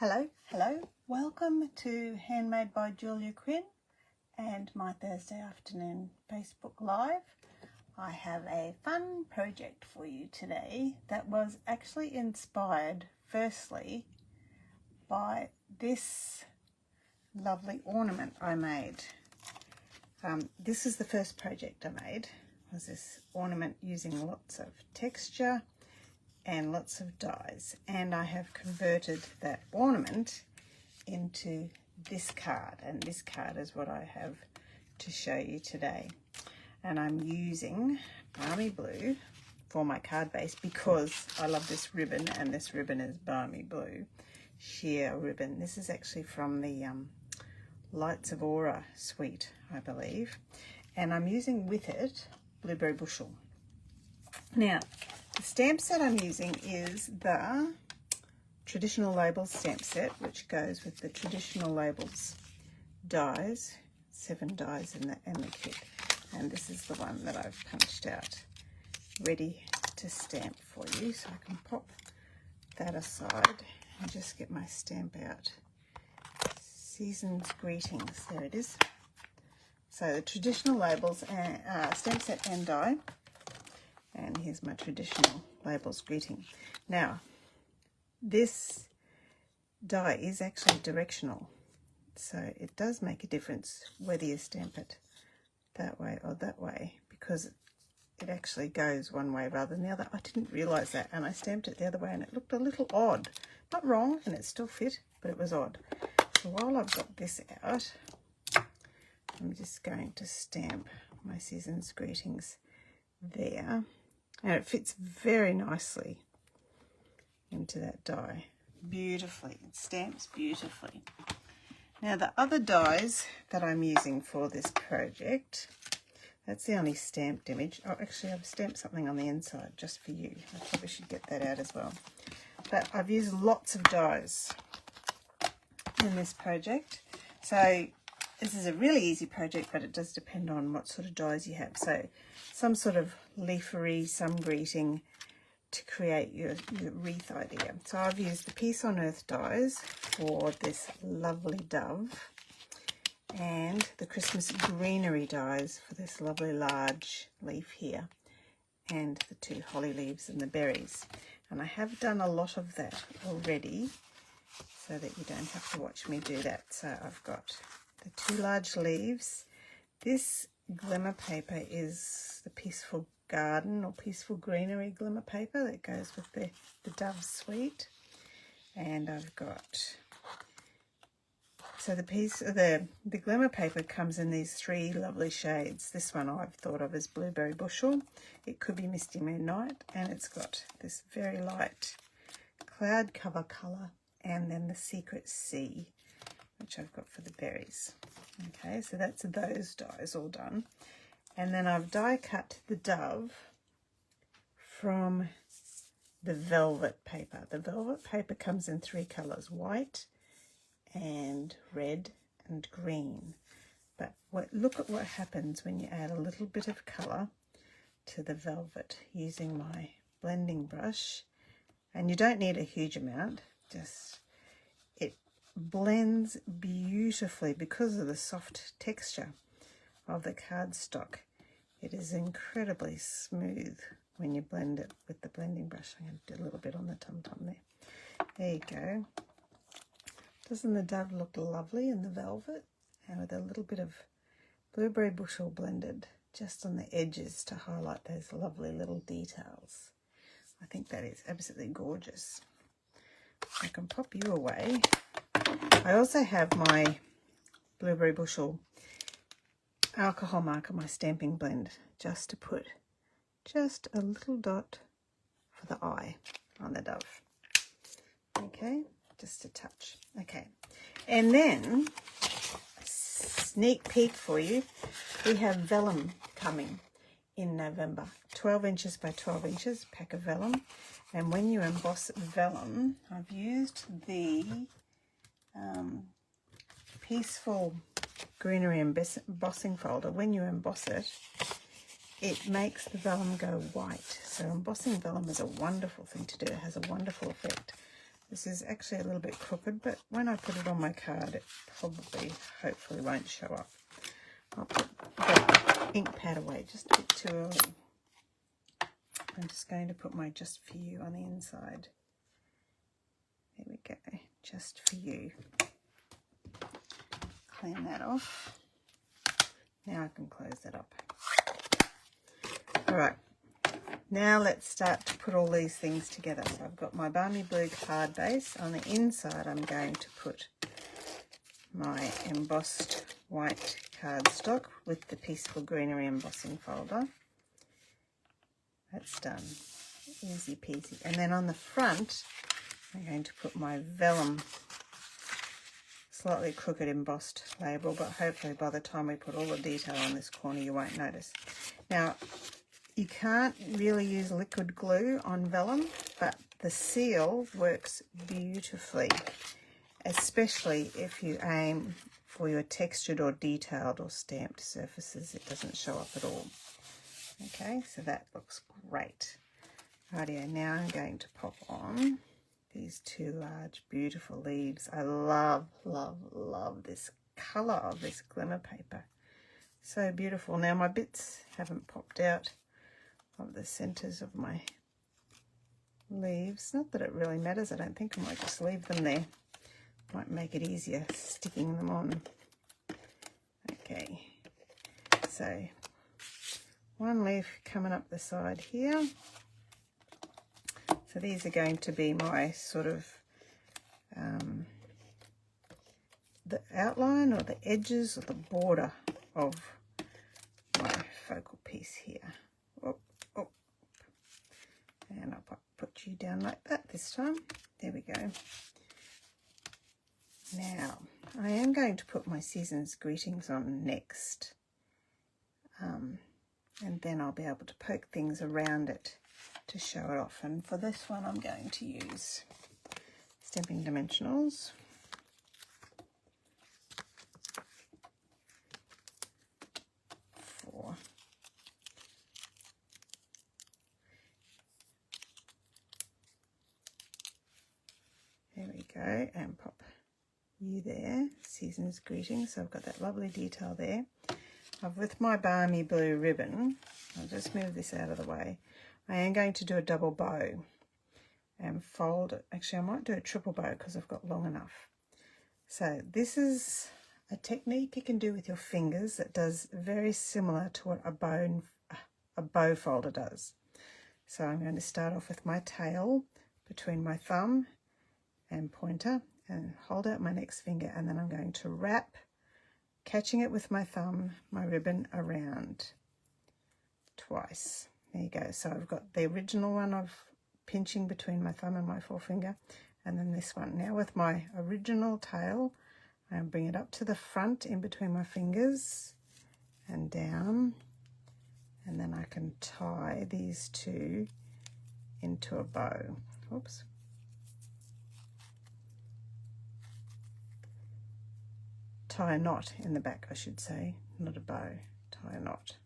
Hello. Welcome to Handmade by Julia Quinn and my Thursday afternoon Facebook Live. I have a fun project for you today that was actually inspired firstly by this lovely ornament I made. This is the first project I made, was this ornament using lots of texture and lots of dies, and I have converted that ornament into this card, and this card is what I have to show you today. And I'm using Balmy Blue for my card base because I love this ribbon, and this ribbon is Balmy Blue sheer ribbon. This is actually from the Lights of Aura suite, I believe, and I'm using with it Blueberry Bushel. Now, the stamp set I'm using is the Traditional Labels stamp set, which goes with the Traditional Labels dies, 7 dies in the kit. And this is the one that I've punched out, ready to stamp for you. So I can pop that aside and just get my stamp out. Season's Greetings, there it is. So the Traditional Labels stamp set and die. And here's my Traditional Labels greeting. Now, this die is actually directional, so it does make a difference whether you stamp it that way or that way, because it actually goes one way rather than the other. I didn't realise that, and I stamped it the other way and it looked a little odd. Not wrong, and it still fit, but it was odd. So while I've got this out, I'm just going to stamp my Season's Greetings there. And it fits very nicely into that die. Beautifully. It stamps beautifully. Now the other dies that I'm using for this project, that's the only stamped image. Oh, actually I've stamped something on the inside just for you. I probably should get that out as well. But I've used lots of dies in this project. So this is a really easy project, but it does depend on what sort of dies you have. So some sort of leafery, some greeting to create your wreath idea. So I've used the Peace on Earth dies for this lovely dove, and the Christmas greenery dies for this lovely large leaf here, and the 2 holly leaves and the berries. And I have done a lot of that already so that you don't have to watch me do that. So I've got the 2 large leaves. This glimmer paper is the Peaceful Garden or Peaceful Greenery glimmer paper that goes with the Dove Suite. And I've got, so the glimmer paper comes in these 3 lovely shades. This one I've thought of as Blueberry Bushel. It could be Misty Midnight, and it's got this very light cloud cover colour, and then the Secret Sea, which I've got for the berries. Okay, so that's those dies all done. And then I've die cut the dove from the velvet paper. The velvet paper comes in 3 colours, white and red and green. But look at what happens when you add a little bit of colour to the velvet using my blending brush. And you don't need a huge amount, just it blends beautifully because of the soft texture of the cardstock. It is incredibly smooth when you blend it with the blending brush. I'm going to do a little bit on the tum-tum there. There you go. Doesn't the dove look lovely in the velvet? And with a little bit of Blueberry Bushel blended just on the edges to highlight those lovely little details. I think that is absolutely gorgeous. I can pop you away. I also have my Blueberry Bushel alcohol marker, my stamping blend, just to put just a little dot for the eye on the dove. Okay, just a touch. Okay, and then a sneak peek for you. We have vellum coming in November. 12 inches by 12 inches pack of vellum. And when you emboss vellum, I've used the Peaceful Greenery embossing folder. When you emboss it, it makes the vellum go white. So embossing vellum is a wonderful thing to do. It has a wonderful effect. This is actually a little bit crooked, but when I put it on my card, it probably, hopefully won't show up. I'll put the ink pad away just a bit too early. I'm just going to put my Just For You on the inside. There we go, Just For You. Clean that off. Now I can close that up. All right, now let's start to put all these things together. So I've got my Balmy Blue card base. On the inside, I'm going to put my embossed white cardstock with the Peaceful Greenery embossing folder. That's done, easy peasy. And then on the front, I'm going to put my vellum, slightly crooked embossed label, but hopefully by the time we put all the detail on this corner, you won't notice. Now, you can't really use liquid glue on vellum, but the seal works beautifully, especially if you aim for your textured or detailed or stamped surfaces. It doesn't show up at all. Okay, so that looks great. Rightio, now I'm going to pop on these two large, beautiful leaves. I love, love, love this colour of this glimmer paper. So beautiful. Now my bits haven't popped out of the centres of my leaves. Not that it really matters, I don't think. I might just leave them there. Might make it easier sticking them on. Okay, so one leaf coming up the side here. So these are going to be my sort of the outline or the edges or the border of my focal piece here. Oh, oh. And I'll put you down like that this time. There we go. Now, I am going to put my Season's Greetings on next. And then I'll be able to poke things around it to show it off. And for this one, I'm going to use Stamping Dimensionals. There we go, and pop you there, Season's Greetings. So I've got that lovely detail there. With my Balmy Blue ribbon, I'll just move this out of the way. I am going to do a double bow and fold it. Actually, I might do a triple bow because I've got long enough. So this is a technique you can do with your fingers that does very similar to what a bow folder does. So I'm going to start off with my tail between my thumb and pointer and hold out my next finger, and then I'm going to wrap, catching it with my thumb, my ribbon around twice. There you go. So I've got the original one of pinching between my thumb and my forefinger, and then this one. Now with my original tail, I bring it up to the front in between my fingers and down, and then I can tie these two into a bow. Oops. Tie a knot in the back, I should say, not a bow. Tie a knot.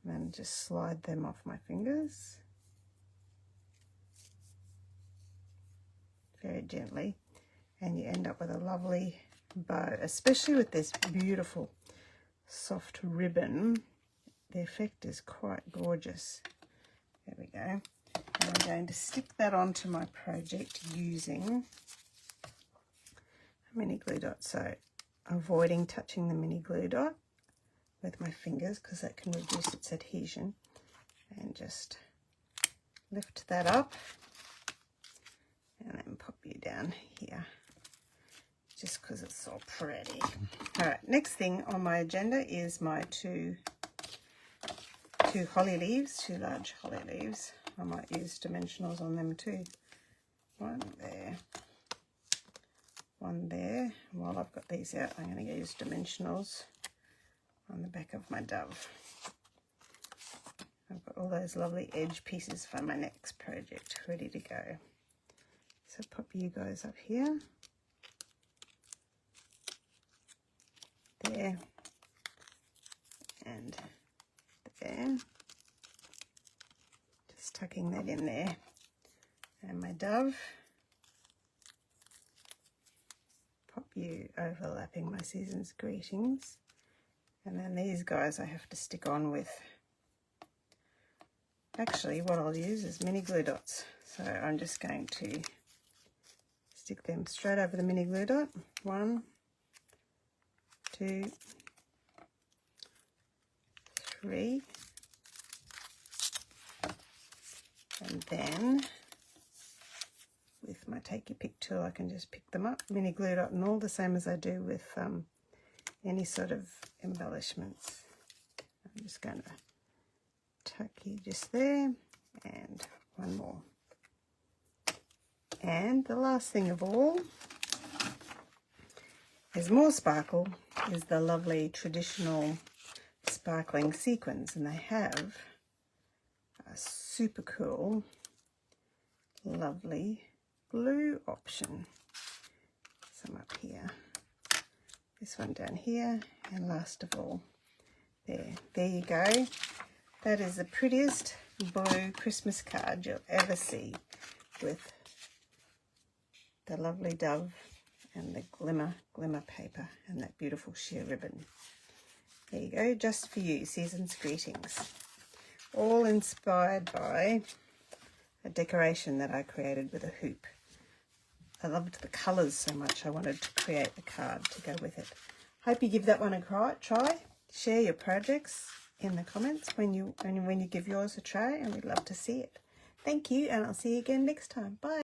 And then just slide them off my fingers very gently, and you end up with a lovely bow, especially with this beautiful soft ribbon. The effect is quite gorgeous. There we go. And I'm going to stick that onto my project using a mini glue dot. So avoiding touching the mini glue dot with my fingers because that can reduce its adhesion, and just lift that up and then pop you down here just because it's so pretty. All right, next thing on my agenda is my two holly leaves, two large holly leaves. I might use dimensionals on them too. One there, one there. While I've got these out, I'm going to use dimensionals on the back of my dove. I've got all those lovely edge pieces for my next project ready to go. So pop you guys up here, there, and there. Just tucking that in there. And my dove, few overlapping my season's greetings. And then these guys I have to stick on with, actually what I'll use is mini glue dots. So I'm just going to stick them straight over the mini glue dot. 1, 2, 3. And then with my take your pick tool I can just pick them up, mini glue dot and all, the same as I do with any sort of embellishments. I'm just going to tuck you just there, and one more. And the last thing of all is more sparkle, is the lovely traditional sparkling sequins, and they have a super cool lovely blue option. Some up here, this one down here, and last of all there you go. That is the prettiest blue Christmas card you'll ever see, with the lovely dove and the glimmer paper and that beautiful sheer ribbon. There you go, just for you, season's greetings. All inspired by a decoration that I created with a hoop. I loved the colours so much I wanted to create the card to go with it. Hope you give that one a try. Share your projects in the comments when you give yours a try, and we'd love to see it. Thank you, and I'll see you again next time. Bye.